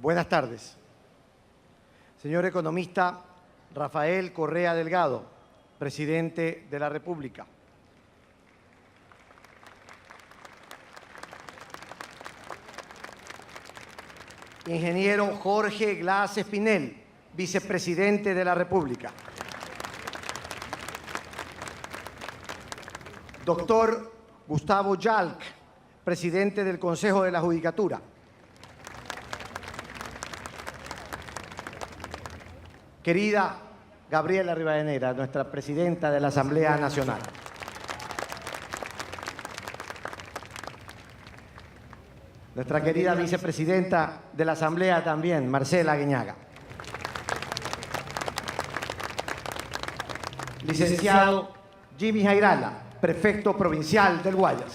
Buenas tardes. Señor economista Rafael Correa Delgado, presidente de la República. Ingeniero Jorge Glas Espinel, vicepresidente de la República. Doctor Gustavo Yalc, presidente del Consejo de la Judicatura. Querida Gabriela Rivadeneira, nuestra presidenta de la Asamblea Nacional. Nuestra querida vicepresidenta de la Asamblea también, Marcela Guiñaga. Licenciado Jimmy Jairala, prefecto provincial del Guayas.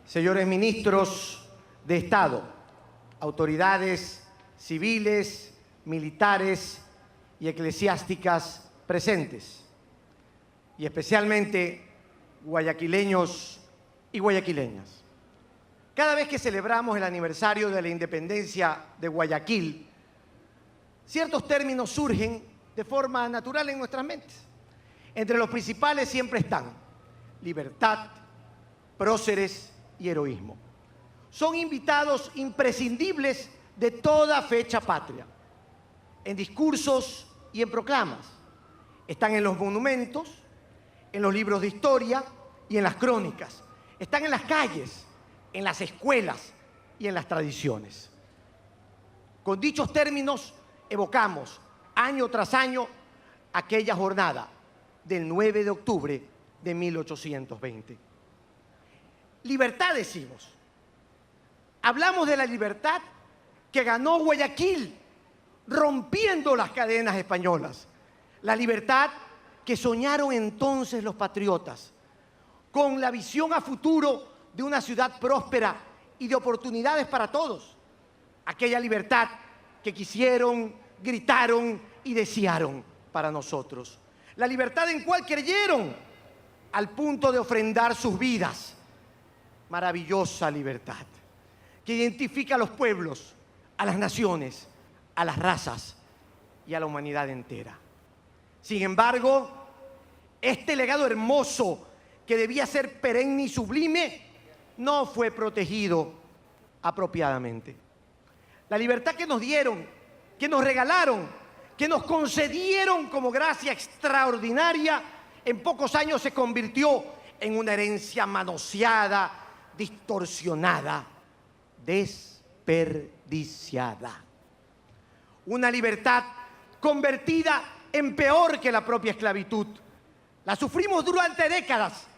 Señores ministros de Estado, autoridades civiles, militares y eclesiásticas presentes, y especialmente guayaquileños y guayaquileñas. Cada vez que celebramos el aniversario de la independencia de Guayaquil, ciertos términos surgen de forma natural en nuestras mentes. Entre los principales siempre están libertad, próceres y heroísmo. Son invitados imprescindibles de toda fecha patria, en discursos y en proclamas. Están en los monumentos, en los libros de historia y en las crónicas. Están en las calles, en las escuelas y en las tradiciones. Con dichos términos evocamos año tras año aquella jornada del 9 de octubre de 1820. Libertad, decimos. Hablamos de la libertad que ganó Guayaquil, rompiendo las cadenas españolas. La libertad que soñaron entonces los patriotas, con la visión a futuro de una ciudad próspera y de oportunidades para todos. Aquella libertad que quisieron, gritaron y desearon para nosotros. La libertad en cual creyeron al punto de ofrendar sus vidas. Maravillosa libertad que identifica a los pueblos, a las naciones, a las razas y a la humanidad entera. Sin embargo, este legado hermoso que debía ser perenne y sublime no fue protegido apropiadamente. La libertad que nos dieron, que nos regalaron, que nos concedieron como gracia extraordinaria, en pocos años se convirtió en una herencia manoseada, distorsionada, desperdiciada. Una libertad convertida en peor que la propia esclavitud. La sufrimos durante décadas.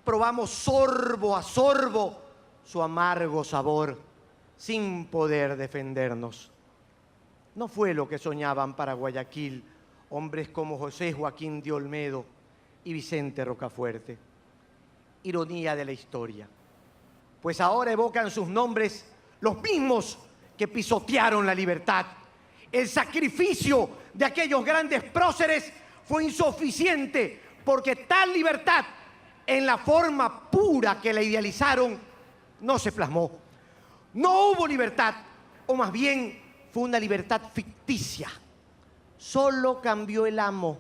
Probamos sorbo a sorbo su amargo sabor sin poder defendernos. No fue lo que soñaban para Guayaquil hombres como José Joaquín de Olmedo y Vicente Rocafuerte. Ironía de la historia. Pues ahora evocan sus nombres los mismos que pisotearon la libertad. El sacrificio de aquellos grandes próceres fue insuficiente porque tal libertad, en la forma pura que la idealizaron, no se plasmó. No hubo libertad, o más bien fue una libertad ficticia. Solo cambió el amo,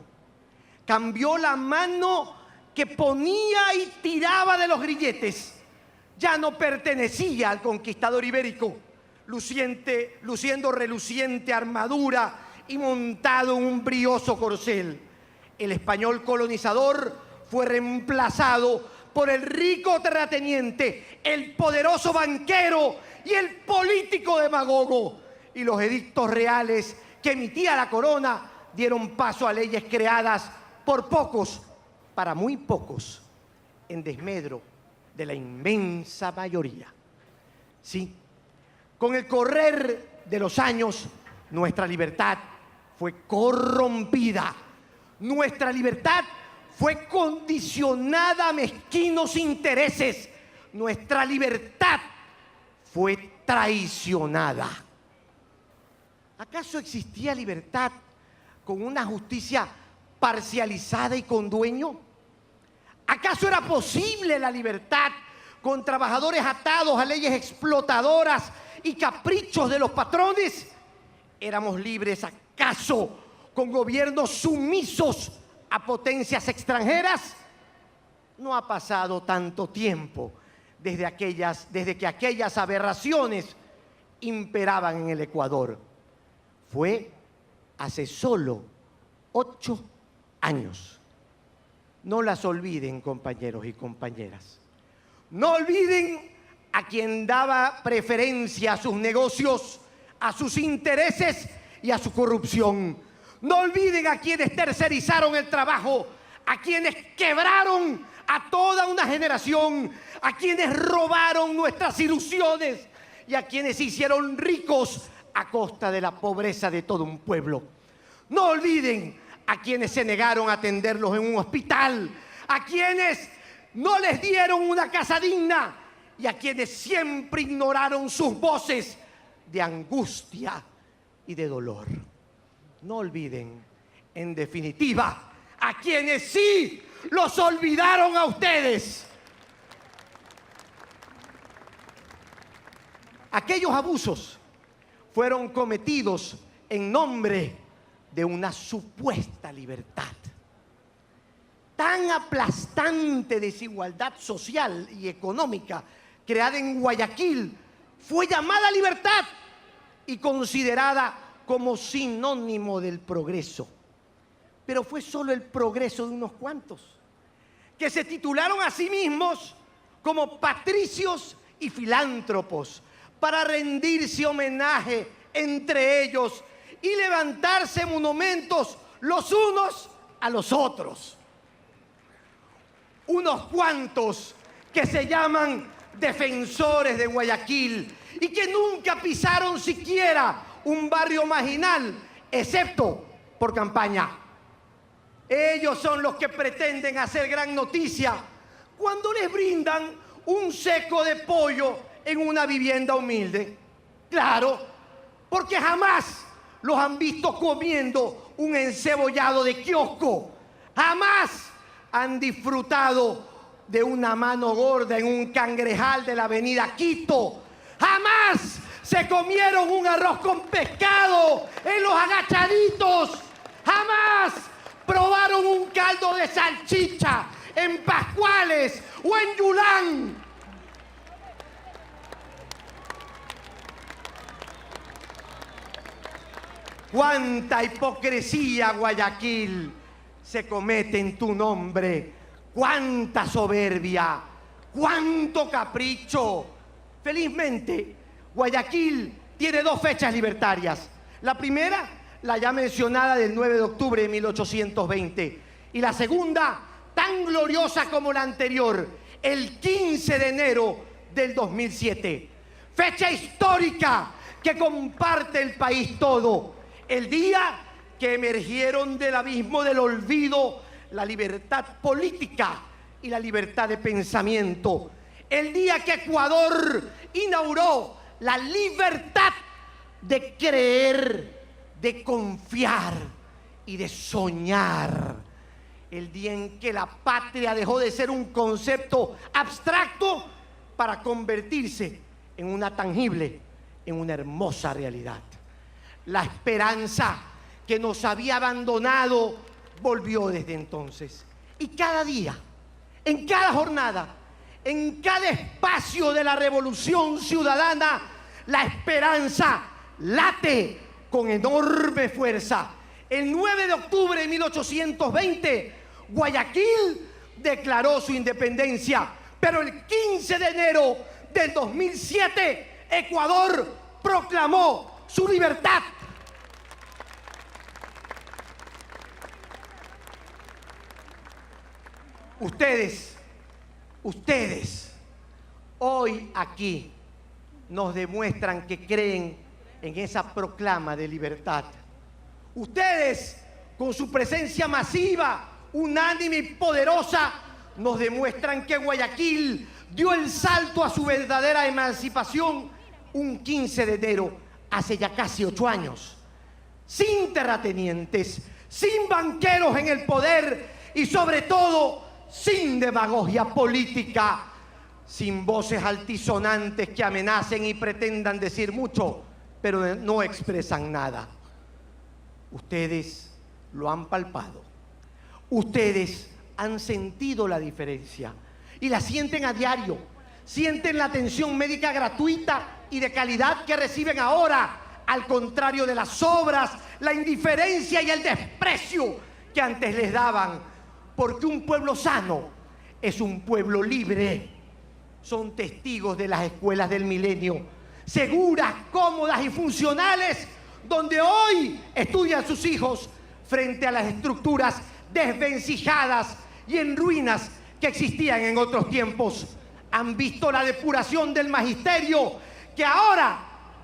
cambió la mano que ponía y tiraba de los grilletes. Ya no pertenecía al conquistador ibérico, luciendo reluciente armadura y montado en un brioso corcel. El español colonizador fue reemplazado por el rico terrateniente, el poderoso banquero y el político demagogo. Y los edictos reales que emitía la corona dieron paso a leyes creadas por pocos, para muy pocos, en desmedro de la inmensa mayoría. Sí, con el correr de los años, nuestra libertad fue corrompida. Nuestra libertad fue condicionada a mezquinos intereses. Nuestra libertad fue traicionada. ¿Acaso existía libertad con una justicia parcializada y con dueño? ¿Acaso era posible la libertad con trabajadores atados a leyes explotadoras y caprichos de los patrones? ¿Éramos libres acaso con gobiernos sumisos a potencias extranjeras? No ha pasado tanto tiempo desde que aquellas aberraciones imperaban en el Ecuador. Fue hace solo 8 años. No las olviden, compañeros y compañeras. No olviden a quien daba preferencia a sus negocios, a sus intereses y a su corrupción. No olviden a quienes tercerizaron el trabajo, a quienes quebraron a toda una generación, a quienes robaron nuestras ilusiones y a quienes se hicieron ricos a costa de la pobreza de todo un pueblo. No olviden a quienes se negaron a atenderlos en un hospital, a quienes no les dieron una casa digna y a quienes siempre ignoraron sus voces de angustia y de dolor. No olviden, en definitiva, a quienes sí los olvidaron a ustedes. Aquellos abusos fueron cometidos en nombre de una supuesta libertad. Tan aplastante desigualdad social y económica creada en Guayaquil fue llamada libertad y considerada como sinónimo del progreso. Pero fue solo el progreso de unos cuantos, que se titularon a sí mismos como patricios y filántropos para rendirse homenaje entre ellos y levantarse monumentos los unos a los otros. Unos cuantos que se llaman defensores de Guayaquil y que nunca pisaron siquiera un barrio marginal, excepto por campaña. Ellos son los que pretenden hacer gran noticia cuando les brindan un seco de pollo en una vivienda humilde. Claro, porque jamás los han visto comiendo un encebollado de kiosco. Jamás han disfrutado de una mano gorda en un cangrejal de la avenida Quito. Jamás se comieron un arroz con pescado en los agachaditos. Jamás probaron un caldo de salchicha en Pascuales o en Yulán. ¡Cuánta hipocresía, Guayaquil, se comete en tu nombre! ¡Cuánta soberbia! ¡Cuánto capricho! Felizmente, Guayaquil tiene 2 fechas libertarias. La primera, la ya mencionada del 9 de octubre de 1820. Y la segunda, tan gloriosa como la anterior, el 15 de enero del 2007. Fecha histórica que comparte el país todo. El día que emergieron del abismo del olvido la libertad política y la libertad de pensamiento. El día que Ecuador inauguró la libertad de creer, de confiar y de soñar. El día en que la patria dejó de ser un concepto abstracto para convertirse en una tangible, en una hermosa realidad. La esperanza que nos había abandonado volvió desde entonces. Y cada día, en cada jornada, en cada espacio de la revolución ciudadana, la esperanza late con enorme fuerza. El 9 de octubre de 1820, Guayaquil declaró su independencia, pero el 15 de enero del 2007, Ecuador proclamó su libertad. Ustedes, hoy aquí nos demuestran que creen en esa proclama de libertad. Ustedes, con su presencia masiva, unánime y poderosa, nos demuestran que Guayaquil dio el salto a su verdadera emancipación un 15 de enero, hace ya casi 8 años. Sin terratenientes, sin banqueros en el poder y sobre todo sin demagogia política, sin voces altisonantes que amenacen y pretendan decir mucho, pero no expresan nada. Ustedes lo han palpado. Ustedes han sentido la diferencia y la sienten a diario. Sienten la atención médica gratuita y de calidad que reciben ahora, al contrario de las obras, la indiferencia y el desprecio que antes les daban, porque un pueblo sano es un pueblo libre. Son testigos de las escuelas del milenio, seguras, cómodas y funcionales, donde hoy estudian sus hijos frente a las estructuras desvencijadas y en ruinas que existían en otros tiempos. Han visto la depuración del magisterio, que ahora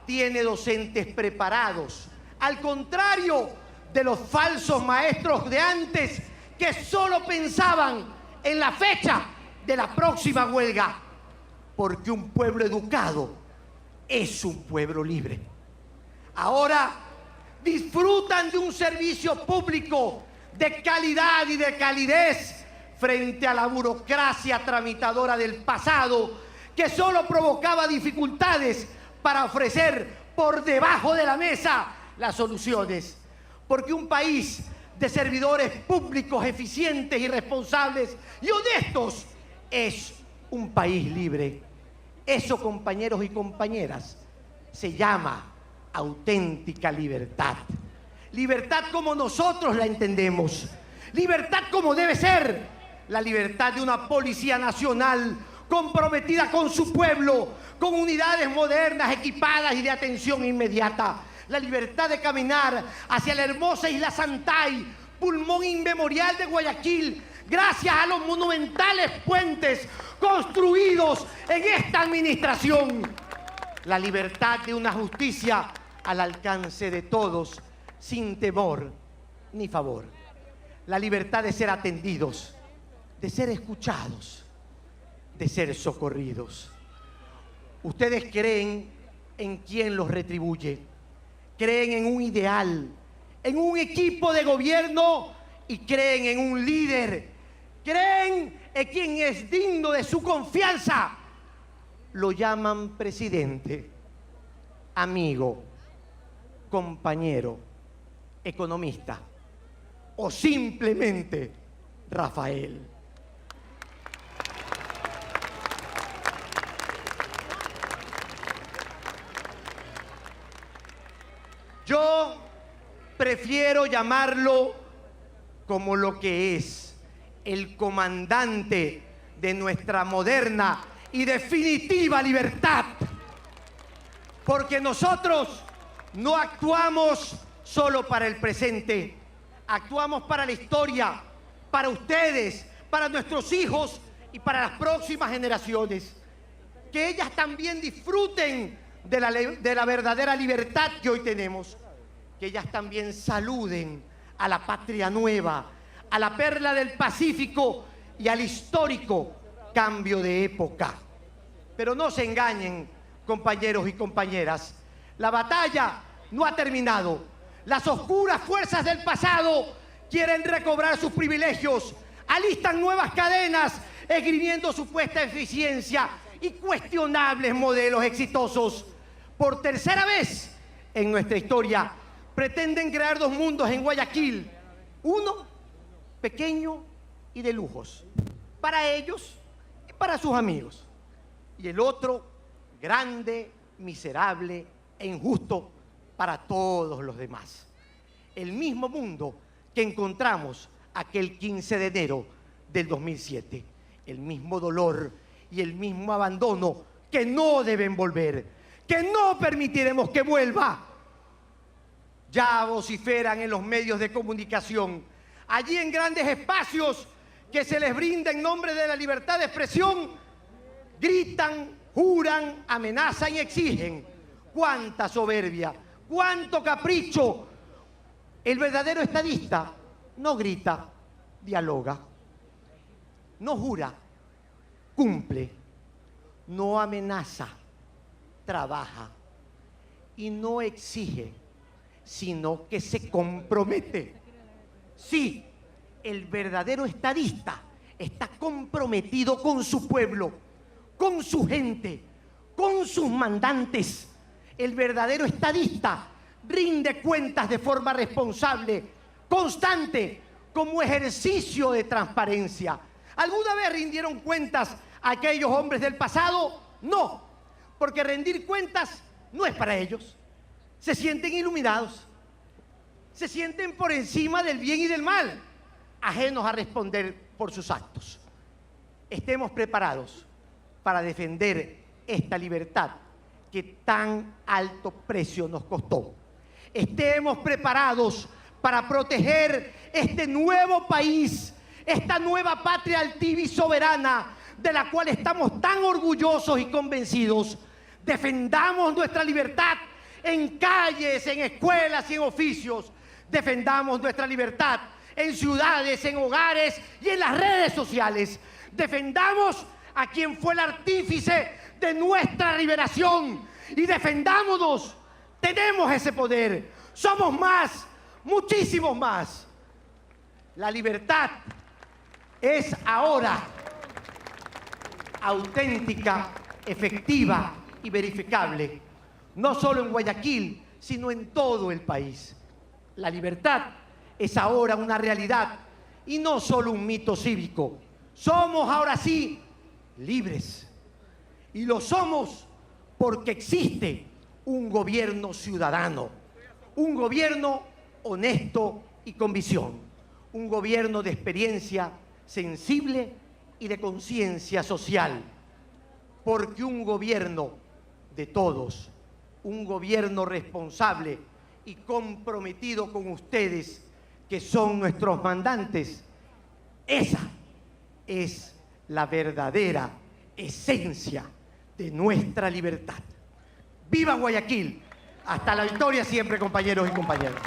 tiene docentes preparados, al contrario de los falsos maestros de antes, que solo pensaban en la fecha de la próxima huelga, porque un pueblo educado es un pueblo libre. Ahora disfrutan de un servicio público de calidad y de calidez frente a la burocracia tramitadora del pasado, que solo provocaba dificultades para ofrecer por debajo de la mesa las soluciones. Porque un país de servidores públicos eficientes y responsables y honestos es un país libre. Eso, compañeros y compañeras, se llama auténtica libertad. Libertad como nosotros la entendemos. Libertad como debe ser. La libertad de una policía nacional comprometida con su pueblo, con unidades modernas, equipadas y de atención inmediata. La libertad de caminar hacia la hermosa Isla Santay, pulmón inmemorial de Guayaquil, gracias a los monumentales puentes construidos en esta administración. La libertad de una justicia al alcance de todos, sin temor ni favor. La libertad de ser atendidos, de ser escuchados, de ser socorridos. Ustedes creen en quien los retribuye, creen en un ideal, en un equipo de gobierno y creen en un líder, creen en quien es digno de su confianza. Lo llaman presidente, amigo, compañero, economista o simplemente Rafael. Yo prefiero llamarlo como lo que es, el comandante de nuestra moderna y definitiva libertad. Porque nosotros no actuamos solo para el presente, actuamos para la historia, para ustedes, para nuestros hijos y para las próximas generaciones. Que ellas también disfruten de la verdadera libertad que hoy tenemos. Que ellas también saluden a la patria nueva, a la perla del Pacífico y al histórico cambio de época. Pero no se engañen, compañeros y compañeras. La batalla no ha terminado. Las oscuras fuerzas del pasado quieren recobrar sus privilegios, alistan nuevas cadenas, esgrimiendo supuesta eficiencia y cuestionables modelos exitosos. Por tercera vez en nuestra historia, pretenden crear dos mundos en Guayaquil. Uno pequeño y de lujos, para ellos y para sus amigos. Y el otro grande, miserable e injusto para todos los demás. El mismo mundo que encontramos aquel 15 de enero del 2007. El mismo dolor y el mismo abandono que no deben volver, que no permitiremos que vuelva. Ya vociferan en los medios de comunicación, allí en grandes espacios que se les brinda en nombre de la libertad de expresión, gritan, juran, amenazan y exigen. ¡Cuánta soberbia! ¡Cuánto capricho! El verdadero estadista no grita, dialoga. No jura, cumple. No amenaza, trabaja. Y no exige, sino que se compromete. Sí, el verdadero estadista está comprometido con su pueblo, con su gente, con sus mandantes. El verdadero estadista rinde cuentas de forma responsable, constante, como ejercicio de transparencia. ¿Alguna vez rindieron cuentas a aquellos hombres del pasado? No, porque rendir cuentas no es para ellos. Se sienten iluminados, se sienten por encima del bien y del mal, ajenos a responder por sus actos. Estemos preparados para defender esta libertad que tan alto precio nos costó. Estemos preparados para proteger este nuevo país, esta nueva patria altiva y soberana, de la cual estamos tan orgullosos y convencidos. Defendamos nuestra libertad en calles, en escuelas y en oficios. Defendamos nuestra libertad en ciudades, en hogares y en las redes sociales. Defendamos a quien fue el artífice de nuestra liberación y defendámonos. Tenemos ese poder. Somos más, muchísimos más. La libertad es ahora auténtica, efectiva y verificable, no solo en Guayaquil, sino en todo el país. La libertad es ahora una realidad y no solo un mito cívico. Somos ahora sí libres. Y lo somos porque existe un gobierno ciudadano, un gobierno honesto y con visión, un gobierno de experiencia sensible y de conciencia social, porque un gobierno de todos, un gobierno responsable y comprometido con ustedes, que son nuestros mandantes, esa es la verdadera esencia de nuestra libertad. ¡Viva Guayaquil! Hasta la victoria siempre, compañeros y compañeras.